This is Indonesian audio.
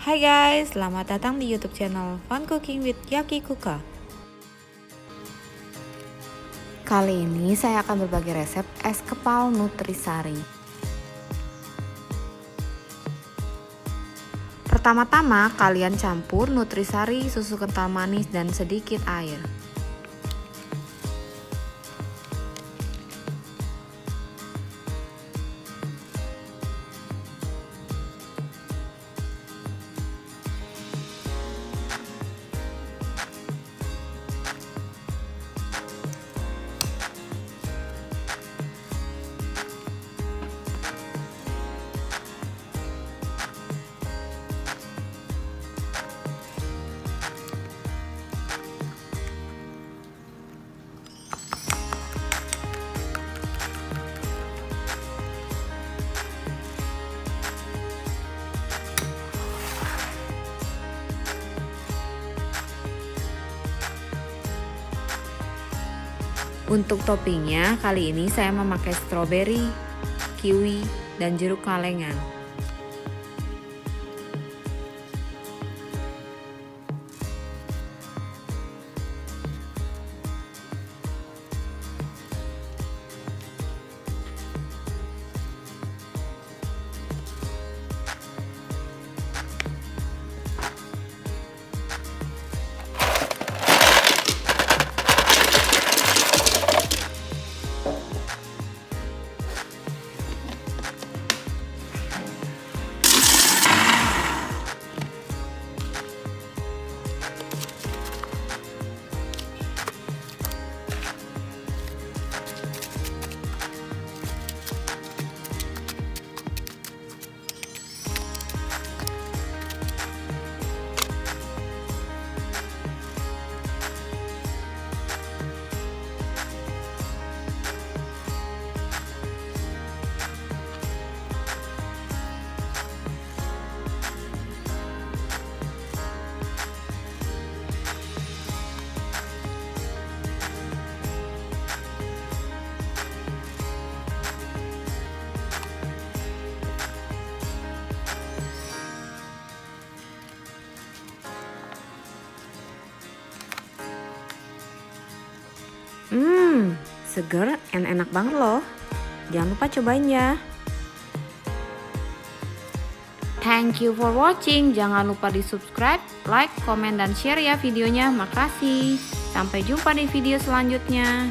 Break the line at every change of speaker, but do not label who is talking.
Hai guys, selamat datang di YouTube channel Fun Cooking with Yaki Kuka. Kali ini saya akan berbagi resep es kepal nutrisari. Pertama-tama kalian campur nutrisari, susu kental manis, dan sedikit air. Untuk toppingnya, kali ini saya memakai stroberi, kiwi, dan jeruk kalengan. Seger dan enak banget loh. Jangan lupa cobain ya. Thank you for watching. Jangan lupa di subscribe, like, komen, dan share ya videonya. Makasih. Sampai jumpa di video selanjutnya.